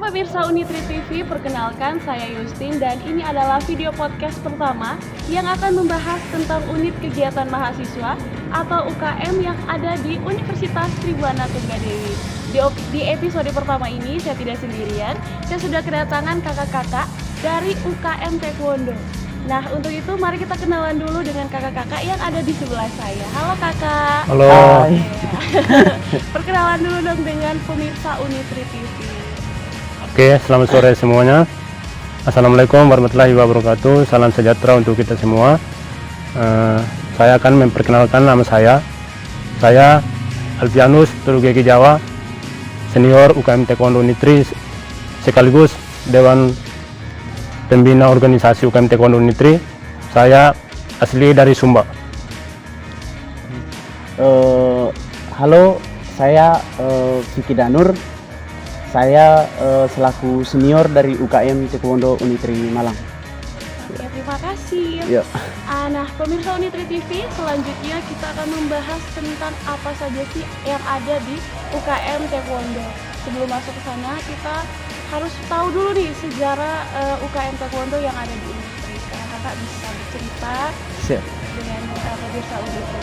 pemirsa Unitri TV, perkenalkan saya Yustin dan ini adalah video podcast pertama yang akan membahas tentang unit kegiatan mahasiswa atau UKM yang ada di Universitas Tribuana Tunggadewi. Di episode pertama ini saya tidak sendirian, saya sudah kedatangan kakak-kakak dari UKM Taekwondo. Nah, untuk itu mari kita kenalan dulu dengan kakak-kakak yang ada di sebelah saya. Halo kakak. Halo. Perkenalan dulu dong dengan pemirsa Unitri TV. Oke, selamat sore semuanya. Assalamualaikum warahmatullahi wabarakatuh. Salam sejahtera untuk kita semua. Saya akan memperkenalkan nama saya. Saya Alfianus Turugeki Jawa, senior UKM Taekwondo Unitri, sekaligus Dewan Pembina Organisasi UKM Taekwondo Unitri. Saya asli dari Sumba. Halo, saya Vicky Danur. Saya selaku senior dari UKM Taekwondo Unitri Malang. Oke, terima kasih. Ya. Nah, pemirsa Unitri TV, selanjutnya kita akan membahas tentang apa saja sih yang ada di UKM Taekwondo. Sebelum masuk ke sana, kita harus tahu dulu nih sejarah UKM Taekwondo yang ada di Unitri. Kakak bisa bercerita dengan pemirsa Unitri.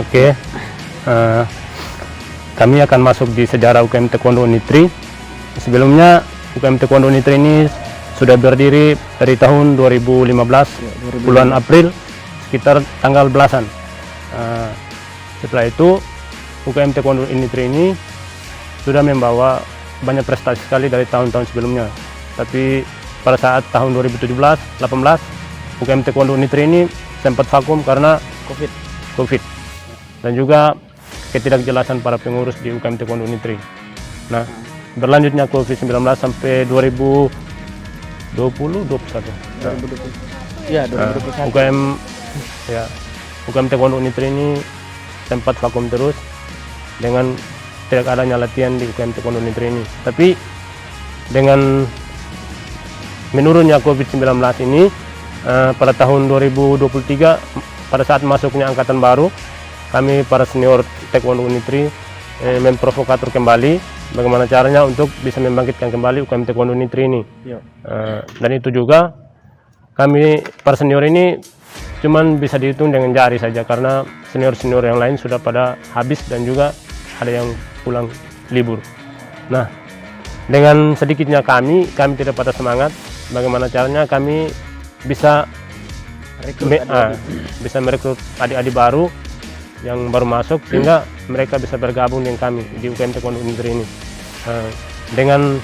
Oke. Kami akan masuk di sejarah UKM Taekwondo Unitri. Sebelumnya UKM Taekwondo Unitri ini sudah berdiri dari tahun 2015, bulan April, sekitar tanggal belasan. Setelah itu UKM Taekwondo Unitri ini sudah membawa banyak prestasi sekali dari tahun-tahun sebelumnya. Tapi pada saat tahun 2017-18 UKM Taekwondo Unitri ini sempat vakum karena COVID dan juga ketidakjelasan para pengurus di UKM Taekwondo Unitri. Nah, berlanjutnya COVID-19 sampai 2021. Ya, 2021. UKM Taekwondo Unitri ini sempat vakum terus dengan tidak adanya latihan di UKM Taekwondo Unitri ini. Tapi dengan menurunnya COVID-19 ini pada tahun 2023, pada saat masuknya angkatan baru, kami para senior Taekwondo Unitri memprovokator kembali bagaimana caranya untuk bisa membangkitkan kembali UKM Taekwondo Unitri ini. Dan itu juga kami para senior ini cuman bisa dihitung dengan jari saja karena senior-senior yang lain sudah pada habis dan juga ada yang pulang libur. Nah, dengan sedikitnya kami tidak patah semangat bagaimana caranya kami bisa merekrut adik-adik baru yang baru masuk sehingga mereka bisa bergabung dengan kami di UKM Taekwondo Unitri ini. Dengan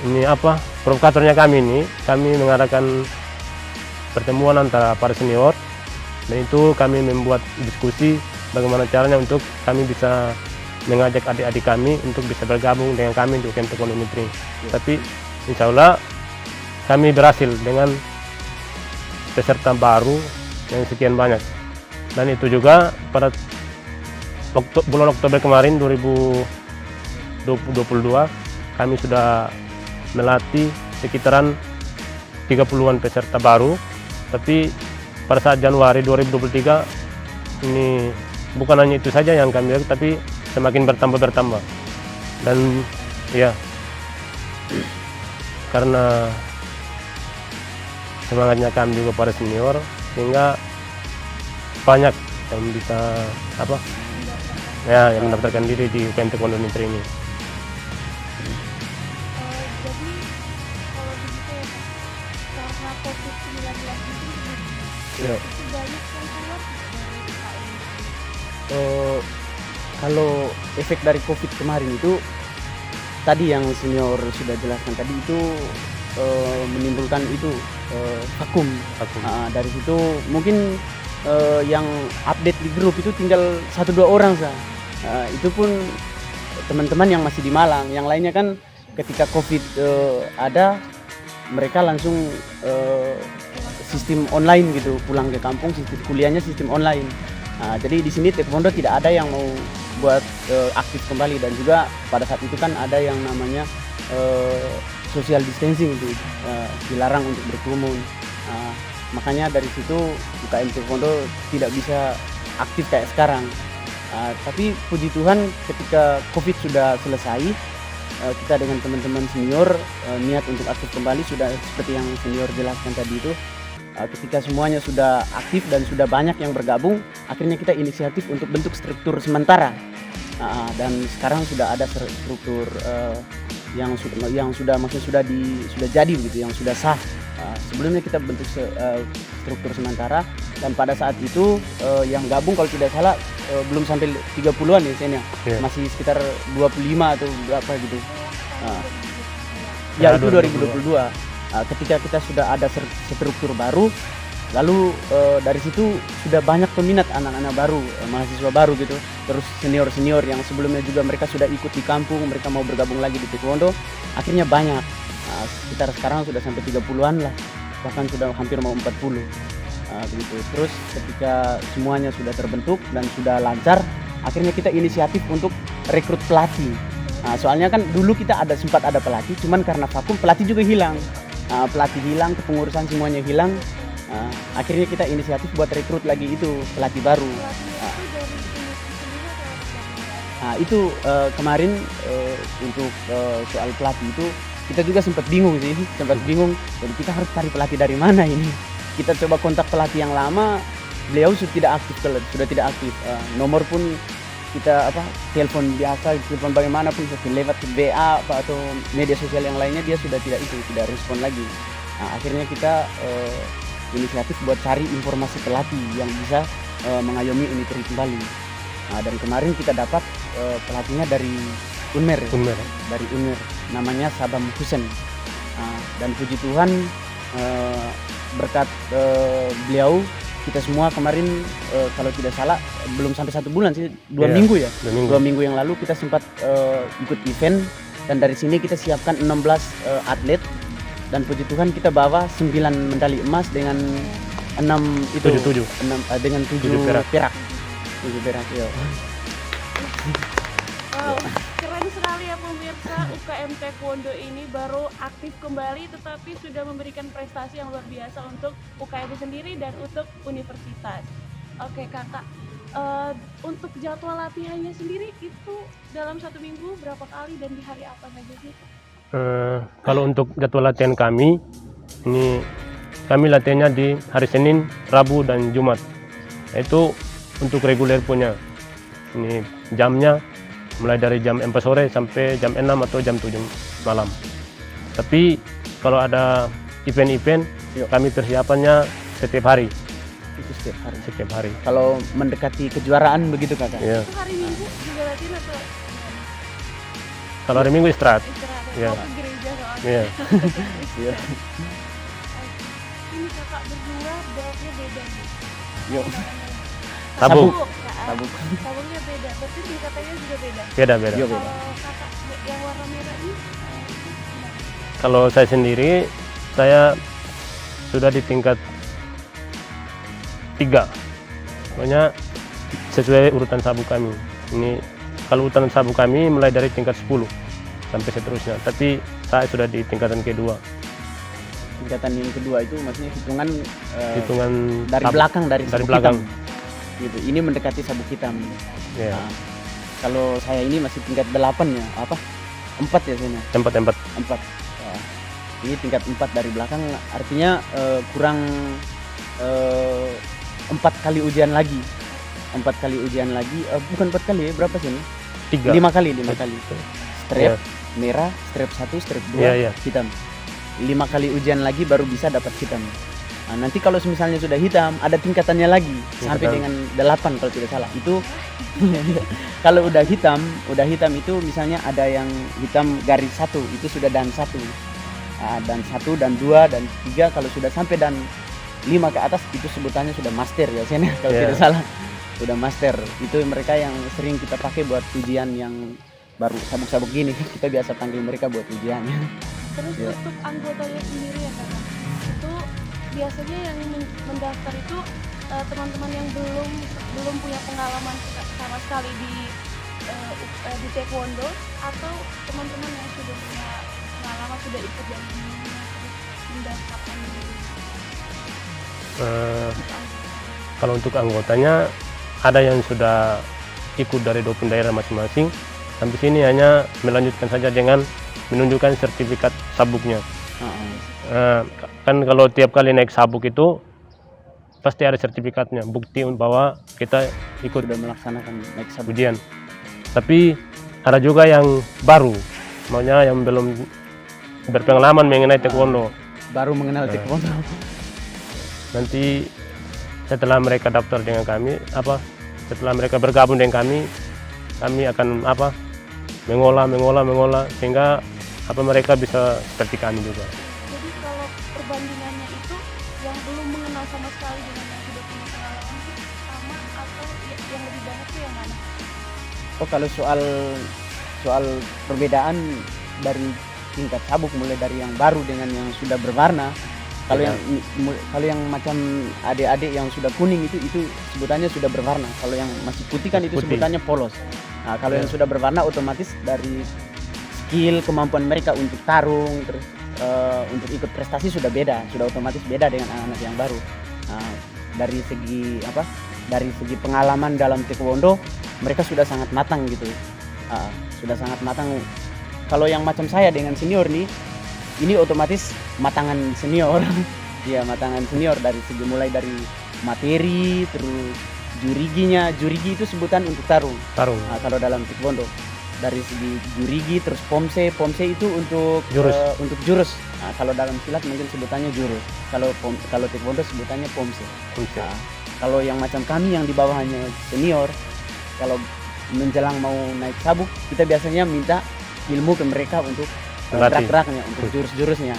ini provokatornya kami mengadakan pertemuan antara para senior dan itu kami membuat diskusi bagaimana caranya untuk kami bisa mengajak adik-adik kami untuk bisa bergabung dengan kami di UKM Taekwondo Unitri. Tapi insya Allah kami berhasil dengan peserta baru yang sekian banyak. Dan itu juga pada bulan Oktober kemarin 2022 kami sudah melatih sekitaran 30-an peserta baru. Tapi pada saat Januari 2023 ini bukan hanya itu saja yang kami lihat, tapi semakin bertambah. Dan ya, karena semangatnya kami juga para senior sehingga banyak yang bisa yang mendaftarkan diri di UKM Taekwondo Unitri ini. Jadi kalau begitu ya Pak, karena COVID-19 itu banyak yang keluar dari UKM. Kalau efek dari COVID kemarin itu tadi yang senior sudah jelaskan tadi itu menimbulkan itu vakum. Dari situ mungkin yang update di grup itu tinggal 1-2 orang saja. Itu pun teman-teman yang masih di Malang. Yang lainnya kan ketika COVID ada, mereka langsung sistem online gitu, pulang ke kampung, kuliahnya sistem online. Jadi di sini Taekwondo tidak ada yang mau buat aktif kembali, dan juga pada saat itu kan ada yang namanya social distancing itu, dilarang untuk berkerumun. Makanya dari situ UKM Taekwondo tidak bisa aktif kayak sekarang. Tapi puji Tuhan ketika COVID sudah selesai, kita dengan teman-teman senior niat untuk aktif kembali sudah seperti yang senior jelaskan tadi itu. Ketika semuanya sudah aktif dan sudah banyak yang bergabung, akhirnya kita inisiatif untuk bentuk struktur sementara. Dan sekarang sudah ada struktur yang sudah maksudnya sudah jadi begitu, yang sudah sah. Sebelumnya kita bentuk struktur sementara, dan pada saat itu yang gabung kalau tidak salah belum sampai 30-an ya Sen ya. Yeah. Masih sekitar 25 atau berapa gitu. Ya itu 2022. Ketika kita sudah ada struktur baru, lalu dari situ sudah banyak peminat anak-anak baru, mahasiswa baru gitu. Terus senior-senior yang sebelumnya juga mereka sudah ikut di kampung, mereka mau bergabung lagi di taekwondo, akhirnya banyak. Sekitar sekarang sudah sampai 30-an lah, bahkan sudah hampir mau 40. Begitu. Terus ketika semuanya sudah terbentuk dan sudah lancar, akhirnya kita inisiatif untuk rekrut pelatih. Soalnya kan dulu kita sempat ada pelatih, cuman karena vakum pelatih juga hilang. Pelatih hilang, kepengurusan semuanya hilang. Akhirnya kita inisiatif buat rekrut lagi itu pelatih baru. Itu kemarin untuk soal pelatih itu kita juga sempat bingung sih, jadi kita harus cari pelatih dari mana ini. Kita coba kontak pelatih yang lama, beliau sudah tidak aktif. Nomor pun kita telepon biasa, telepon bagaimanapun, lewat WA atau media sosial yang lainnya, dia sudah tidak respon lagi. Akhirnya kita inisiatif buat cari informasi pelatih yang bisa mengayomi Unitri kembali. Dan kemarin kita dapat pelatihnya dari Unmer. Dari Unmer, namanya Sabam Husen. Dan puji Tuhan berkat beliau, kita semua kemarin kalau tidak salah belum sampai 1 bulan sih, 2 minggu ya. 2 minggu yang lalu kita sempat ikut event, dan dari sini kita siapkan 16 atlet, dan puji Tuhan kita bawa 9 medali emas dengan 6 itu 7 dengan 7 perak. 7 perak ya. Wow, keren sekali ya pemirsa. UKM Taekwondo ini baru aktif kembali, tetapi sudah memberikan prestasi yang luar biasa untuk UKM sendiri dan untuk universitas. Oke kakak, untuk jadwal latihannya sendiri itu dalam 1 minggu berapa kali dan di hari apa saja sih? Kalau untuk jadwal latihan kami, ini kami latihannya di hari Senin, Rabu, dan Jumat. Itu untuk reguler punya. Ini jamnya mulai dari jam 4 sore sampai jam 6 atau jam 7 malam. Tapi kalau ada event-event, kami persiapannya setiap hari. Itu setiap hari. hari. Kalau mendekati kejuaraan begitu kakak? Ya. Itu hari Minggu juga latihan atau? Kalau hari Minggu istirahat. Ya. Mau ke gereja soalnya. Iya. Iya. Ini kakak berdua beltnya beda nih. Yuk. Sabuk. Sabuknya beda, berarti tingkatannya juga beda. Beda. Iya, Kalau kakak yang warna merah ini, Kalau saya sendiri, saya sudah di tingkat 3. Pokoknya sesuai urutan sabuk kami. Ini kalau urutan sabuk kami mulai dari tingkat 10 sampai seterusnya. Tapi saya sudah di tingkatan kedua. Tingkatan yang kedua itu maksudnya hitungan dari sabuk. belakang, dari belakang. hitam. Gitu. Ini mendekati sabuk hitam. Ya. Kalau saya ini masih tingkat 8 ya, 4 ya sini. 4. 4. Ini tingkat 4 dari belakang, artinya kurang 4 kali ujian lagi. 4 kali ujian lagi, bukan 4 kali ya, berapa sih ini? 3. 5 kali. Strap merah, strap 1, strap 2, hitam. 5 kali ujian lagi baru bisa dapat hitam. Nanti kalau misalnya sudah hitam, ada tingkatannya lagi sampai dengan 8 kalau tidak salah. Itu kalau udah hitam itu misalnya ada yang hitam garis 1, itu sudah dan 1. Dan 1 dan 2 dan 3, kalau sudah sampai dan 5 ke atas itu sebutannya sudah master ya Sen, kalau tidak salah. Sudah master. Itu mereka yang sering kita pakai buat ujian yang baru sabuk-sabuk gini. Kita biasa panggil mereka buat ujiannya. terus untuk anggotanya sendiri ya kakak, itu biasanya yang mendaftar itu teman-teman yang belum punya pengalaman sama sekali di taekwondo, atau teman-teman yang sudah punya pengalaman, sudah ikut dan mendaftarkan diri. Kalau untuk anggotanya ada yang sudah ikut dari 20 daerah masing-masing, Sampai sini hanya melanjutkan saja dengan menunjukkan sertifikat sabuknya. Kan kalau tiap kali naik sabuk itu pasti ada sertifikatnya, bukti bahwa kita ikut Sudah melaksanakan naik sabuk. ujian. Tapi ada juga yang baru, maunya yang belum berpengalaman mengenai taekwondo. Baru mengenal taekwondo. Nanti setelah mereka daftar dengan kami, setelah mereka bergabung dengan kami akan mengolah sehingga mereka bisa seperti kami juga. Jadi kalau perbandingannya itu yang belum mengenal sama sekali dengan yang sudah punya pengalaman itu sama atau yang lebih banyak itu yang mana? Oh, kalau soal perbedaan dari tingkat sabuk, mulai dari yang baru dengan yang sudah berwarna. Kalau yang macam adik-adik yang sudah kuning itu sebutannya sudah berwarna. Kalau yang masih putih kan itu sebutannya polos. Nah, kalau yang sudah berwarna otomatis dari skill, kemampuan mereka untuk tarung, terus untuk ikut prestasi sudah otomatis beda dengan anak-anak yang baru. Nah, dari segi pengalaman dalam taekwondo mereka sudah sangat matang gitu. Sudah sangat matang. Kalau yang macam saya dengan senior nih, ini otomatis matangan senior. Ya, matangan senior mulai dari materi, terus jurigi itu sebutan untuk tarung. Nah, kalau dalam taekwondo dari segi jurigi, terus pomse itu untuk jurus. Nah, kalau dalam silat mungkin sebutannya jurus. Kalau taekwondo sebutannya pomse. Nah, kalau yang macam kami yang di bawahnya senior, kalau menjelang mau naik sabuk, kita biasanya minta ilmu ke mereka untuk gerak-geraknya, untuk jurus-jurusnya.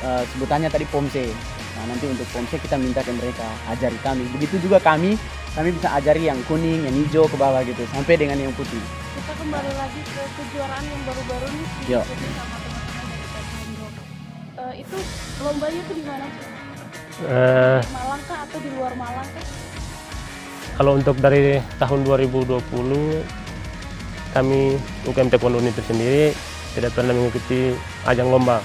Sebutannya tadi pomse. Nah, nanti untuk pomse kita minta ke mereka ajari kami. Begitu juga kami bisa ajari yang kuning, yang hijau ke bawah gitu, sampai dengan yang putih. Kita kembali lagi ke kejuaraan yang baru-baru nih diikuti sama teman-teman dari taekwondo. Itu lombanya tuh di mana sih? Di Malang kah atau di luar Malang kah? Kalau untuk dari tahun 2020 kami UKM Taekwondo Unitri sendiri tidak pernah mengikuti ajang lomba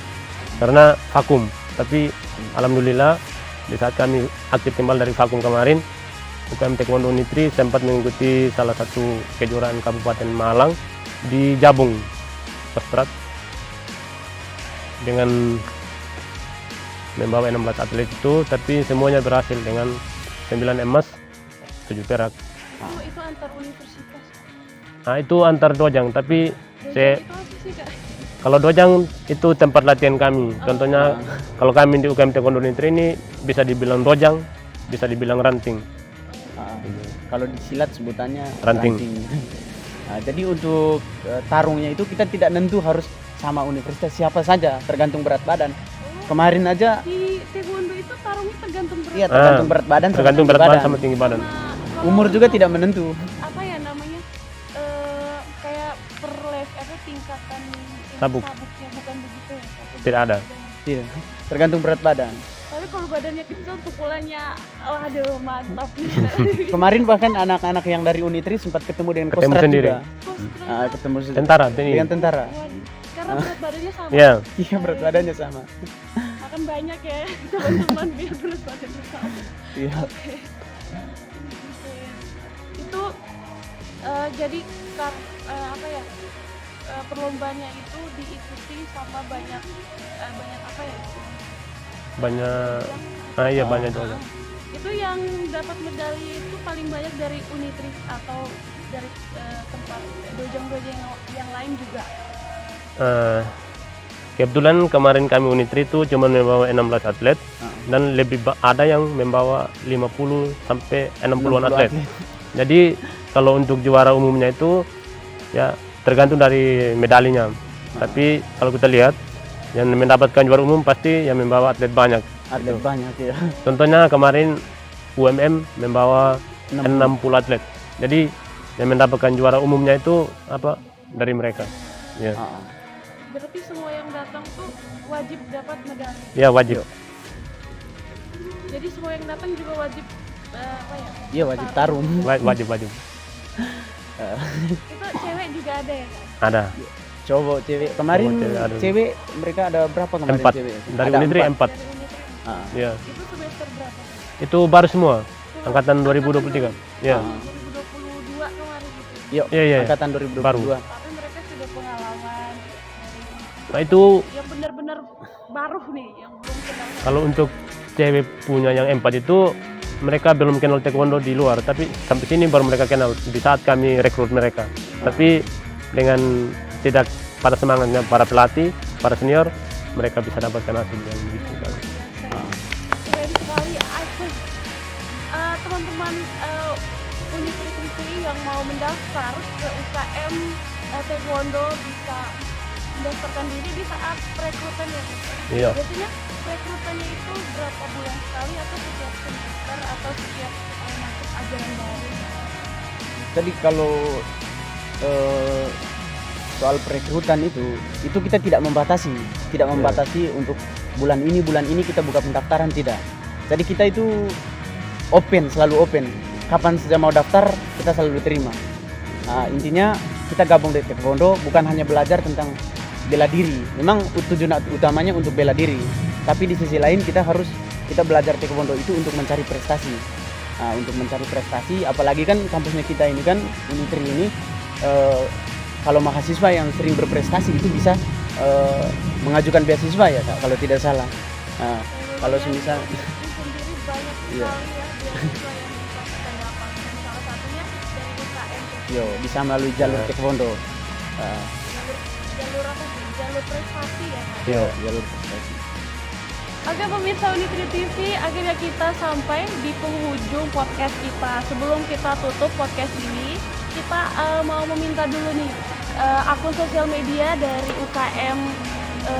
karena vakum. Tapi alhamdulillah di saat kami aktif kembali dari vakum kemarin, UKM Taekwondo Unitri sempat mengikuti salah satu kejuaraan Kabupaten Malang di Jabung Kostrad dengan membawa 16 atlet itu, tapi semuanya berhasil dengan 9 emas, 7 perak. Oh, itu antar universitas. Nah, itu antar dojang, tapi Itu apa sih, Kak? kalau dojang itu tempat latihan kami. Contohnya kalau kami di UKM Taekwondo Unitri ini bisa dibilang dojang, bisa dibilang ranting. Kalau di silat sebutannya Ranting. Nah, jadi untuk tarungnya itu kita tidak nentu harus sama universitas siapa saja, tergantung berat badan. Kemarin aja Di taekwondo itu tarungnya tergantung berat. iya, tergantung berat badan, Tergantung berat badan sama tinggi badan. umur juga tidak menentu. Apa ya namanya? Kayak per level tingkatan Sabuk. sabuknya bukan begitu ya? Tidak ada. Tidak, tergantung berat badan. Tapi kalau badannya kecil pukulannya, waduh mantap nih. Kemarin bahkan anak-anak yang dari Unitri sempat ketemu dengan Ketemu Kostrad sendiri. juga. Ketemu Tentara, TNI. dengan tentara. Karena berat badannya sama. Ya, Iya, berat badannya sama. Akan banyak ya teman-teman biar berat badannya sama. Iya. Oke. Itu jadi apa ya? Perlombanya itu diikuti sama banyak apa ya? banyak. Iya banyak juga. Itu yang dapat medali itu paling banyak dari Unitri atau dari tempat dojang-dojang yang lain juga. Kebetulan kemarin kami Unitri itu cuma membawa 16 atlet dan ada yang membawa 50 sampai 60-an atlet. Jadi kalau untuk juara umumnya itu ya tergantung dari medalinya. Tapi kalau kita lihat yang mendapatkan juara umum pasti yang membawa atlet banyak. Atlet banyak ya. Contohnya kemarin UMM membawa 60 atlet. Jadi yang mendapatkan juara umumnya itu dari mereka. Ya. Berarti semua yang datang tuh wajib dapat medali. Ya wajib. Jadi semua yang datang juga wajib apa ya? Iya, wajib tarung. Wajib. Itu cewek juga ada ya? Ada. Cowok, cewek. Kemarin Cowok, cewek ada. cewek mereka ada berapa kemarin 4. cewek? Dari Ada Unitri 4. Dari Unitri. Ya. Itu semester berapa? Itu baru semua. Angkatan 2023. Ya. 2022 kemarin gitu. Yuk, Iya. angkatan 2022. Baru. Tapi mereka sudah pengalaman Nah itu yang benar-benar baru nih, yang belum kenal. kalau untuk cewek punya yang 4 itu mereka belum kenal taekwondo di luar, tapi sampai sini baru mereka kenal di saat kami rekrut mereka. Tapi dengan tidak pada semangatnya para pelatih, para senior, mereka bisa dapatkan hasil yang begitu. Keren sekali. Teman-teman universitas yang mau mendaftar ke UKM Taekwondo bisa mendaftarkan diri di saat perekrutan ya. Iya. Biasanya perekrutannya itu berapa bulan sekali atau setiap semester atau setiap masuk ajaran baru? Jadi kalau soal perekrutan itu kita tidak membatasi untuk bulan ini kita buka pendaftaran, tidak. Jadi kita itu selalu open. Kapan saja mau daftar kita selalu diterima. Nah, intinya kita gabung di taekwondo bukan hanya belajar tentang bela diri. Memang tujuan utamanya untuk bela diri. Tapi di sisi lain kita belajar taekwondo itu untuk mencari prestasi. Nah, untuk mencari prestasi, apalagi kan kampusnya kita ini kan Unitri ini kalau mahasiswa yang sering berprestasi itu bisa mengajukan beasiswa ya Kak, kalau tidak salah. Nah, kalau semisal sendiri banyak sekali ya beasiswa yang bisa kita dapatkan. Salah satunya dari UKM. bisa melalui jalur taekwondo. Jalur apa sih? Jalur prestasi ya Kak? Iya. Jalur prestasi. Oke pemirsa Unitri TV, akhirnya kita sampai di penghujung podcast kita. Sebelum kita tutup podcast ini, kita mau meminta dulu nih akun sosial media dari UKM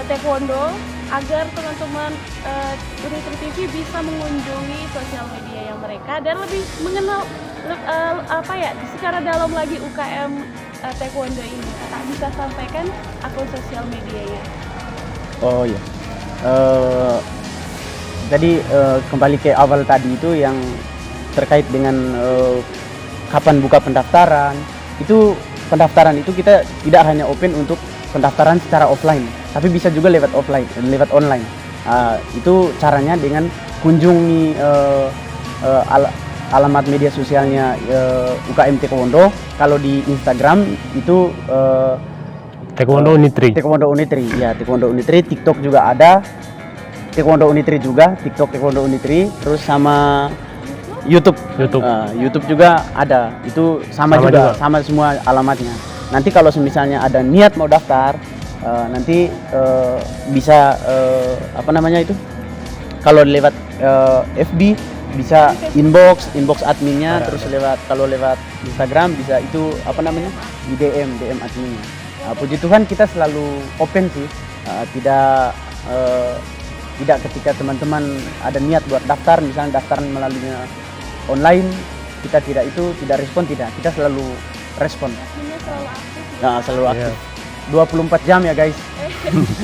Taekwondo agar teman-teman Unitri TV bisa mengunjungi sosial media yang mereka dan lebih mengenal secara dalam lagi UKM Taekwondo ini. Kakak bisa sampaikan akun sosial medianya. Oh iya. Jadi kembali ke awal tadi itu yang terkait dengan kapan buka pendaftaran. Pendaftaran itu kita tidak hanya open untuk pendaftaran secara offline, tapi bisa juga lewat online. Itu caranya dengan kunjungi alamat media sosialnya UKM Taekwondo. Kalau di Instagram itu Taekwondo Unitri. Taekwondo Unitri, ya Taekwondo Unitri. TikTok juga ada, Taekwondo Unitri juga, TikTok Taekwondo Unitri, terus sama YouTube. YouTube juga ada, itu sama juga, sama semua alamatnya. Nanti kalau misalnya ada niat mau daftar, nanti bisa kalau lewat FB bisa inbox adminnya, terus kalau lewat Instagram bisa di DM adminnya. Puji Tuhan kita selalu open sih, tidak ketika teman-teman ada niat buat daftar, misalnya daftar melalui online, kita tidak respon, kita selalu respon. Adminnya selalu aktif. Nah, selalu aktif. 24 jam ya guys.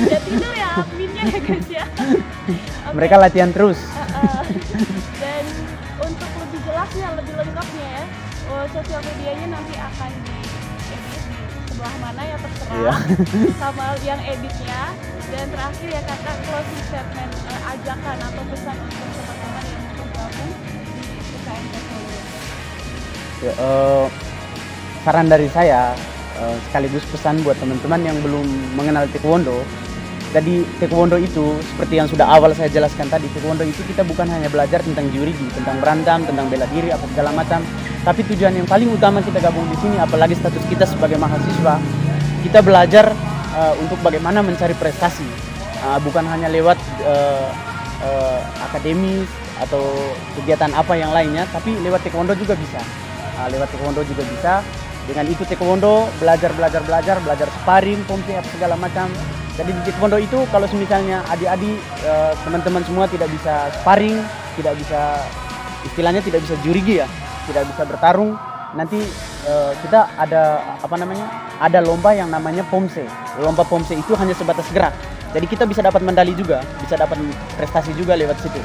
Ya tidur ya adminnya ya guys ya. Okay. Mereka latihan terus. Dan untuk lebih jelasnya, lebih lengkapnya ya, sosial medianya nanti akan diedit di sebelah mana ya terserah, sama yang editnya. Dan terakhir ya kakak, closing statement, ajakan atau pesan untuk teman-teman yang bergabung di UKM Taekwondo. Saran dari saya, sekaligus pesan buat teman-teman yang belum mengenal taekwondo. Jadi taekwondo itu seperti yang sudah awal saya jelaskan tadi, taekwondo itu kita bukan hanya belajar tentang jurigi, tentang berantem, tentang bela diri apa segala macam, tapi tujuan yang paling utama kita gabung di sini, apalagi status kita sebagai mahasiswa, kita belajar untuk bagaimana mencari prestasi, bukan hanya lewat akademis atau kegiatan apa yang lainnya, tapi lewat taekwondo juga bisa. Dengan ikut taekwondo, belajar sparring, pomse apa segala macam. Jadi di taekwondo itu kalau misalnya adik-adik, teman-teman semua tidak bisa sparring, tidak bisa, istilahnya tidak bisa jurigi ya, tidak bisa bertarung, nanti kita ada lomba yang namanya pomse. Lomba pomse itu hanya sebatas gerak. Jadi kita bisa dapat medali juga, bisa dapat prestasi juga lewat situ.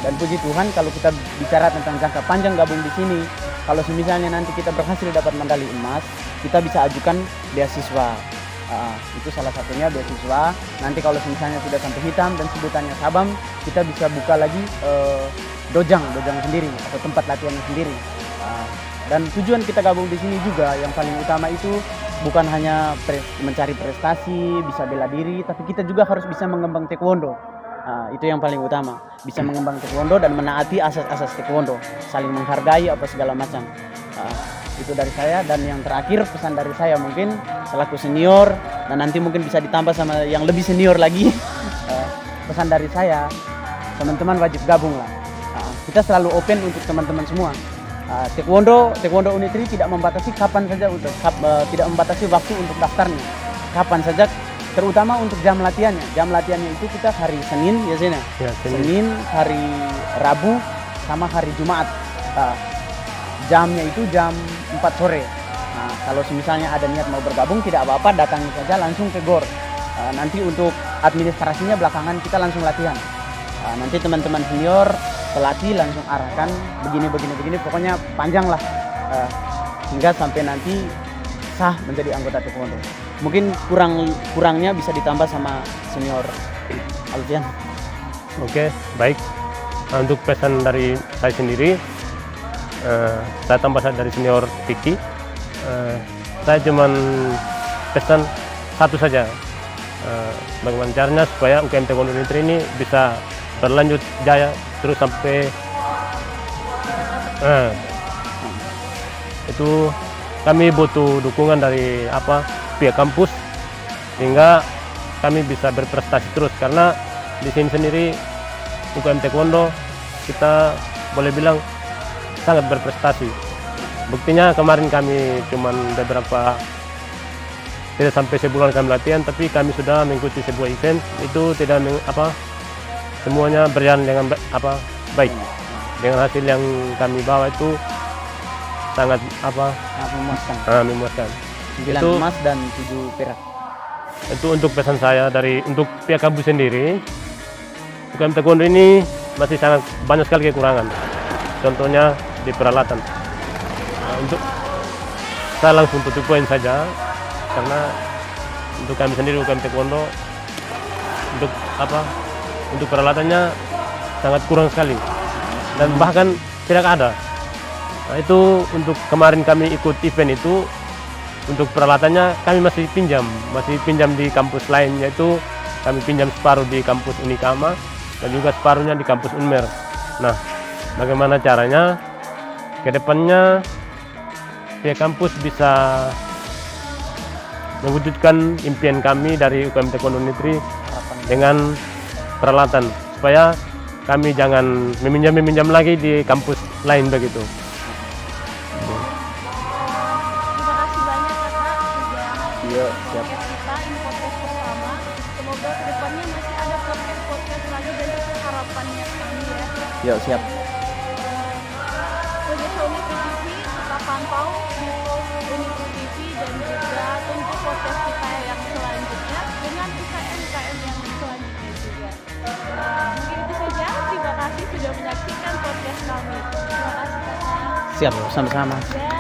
Dan puji Tuhan kalau kita bicara tentang jangka panjang gabung di sini, kalau misalnya nanti kita berhasil dapat medali emas, kita bisa ajukan beasiswa. Itu salah satunya beasiswa. Nanti kalau misalnya sudah sampai hitam dan sebutannya sabam, kita bisa buka lagi dojang sendiri atau tempat latihan sendiri. Dan tujuan kita gabung di sini juga yang paling utama itu bukan hanya mencari prestasi, bisa bela diri, tapi kita juga harus bisa mengembang taekwondo. Itu yang paling utama, bisa mengembang taekwondo dan menaati asas-asas taekwondo, saling menghargai apa segala macam. Itu dari saya. Dan yang terakhir pesan dari saya mungkin selaku senior dan nanti mungkin bisa ditambah sama yang lebih senior lagi. Pesan dari saya, teman-teman wajib gabung lah. Kita selalu open untuk teman-teman semua. Taekwondo Unitri tidak membatasi kapan saja tidak membatasi waktu untuk daftarnya. Kapan saja, terutama untuk jam latihannya. Jam latihannya itu kita hari Senin biasanya. Ya, Senin, hari Rabu sama hari Jumat. Jamnya itu jam 4 sore. Kalau misalnya ada niat mau bergabung tidak apa-apa, datangi saja langsung ke GOR. Nanti untuk administrasinya belakangan kita langsung latihan. Nanti teman-teman senior pelatih langsung arahkan begini, pokoknya panjang lah hingga sampai nanti sah menjadi anggota taekwondo. Mungkin kurangnya bisa ditambah sama senior Alfian. Oke, baik. Untuk pesan dari saya sendiri, saya tambah dari senior Vicky. Saya cuman pesan satu saja, bagaimana caranya supaya UKM Taekwondo Unitri ini bisa berlanjut jaya terus sampai itu kami butuh dukungan dari pihak kampus sehingga kami bisa berprestasi terus, karena di sini sendiri UKM Taekwondo kita boleh bilang sangat berprestasi. Buktinya kemarin kami cuman beberapa, tidak sampai sebulan kami latihan, tapi kami sudah mengikuti sebuah event itu semuanya berjalan dengan baik. Dengan hasil yang kami bawa itu sangat memuaskan. 9 emas dan 7 perak. Itu untuk pesan saya untuk pihak kampus sendiri. UKM Taekwondo ini masih sangat banyak sekali kekurangan. Contohnya di peralatan. Untuk saya langsung tutup poin saja, karena untuk kami sendiri UKM Taekwondo untuk peralatannya sangat kurang sekali dan bahkan tidak ada. Itu untuk kemarin kami ikut event itu, untuk peralatannya kami masih pinjam di kampus lain, yaitu kami pinjam separuh di kampus Unikama dan juga separuhnya di kampus Unmer. Nah, bagaimana caranya ke depannya pihak kampus bisa mewujudkan impian kami dari UKM Taekwondo Unitri dengan peralatan, supaya kami jangan meminjam lagi di kampus lain begitu. Terima kasih banyak Kakak sudah hadir di podcast kita, ini podcast pertama. Semoga kedepannya masih ada podcast lagi dan itu harapannya kami ya. Yuk, siap. Pemirsa Unitri TV, tetap pantau YouTube Unitri TV dan juga tunggu podcast kita yang selanjutnya dengan UKM yang selanjutnya juga. Mungkin itu saja. Terima kasih sudah menyaksikan podcast kami. Terima kasih Kakak. Siap, sama-sama. Ya.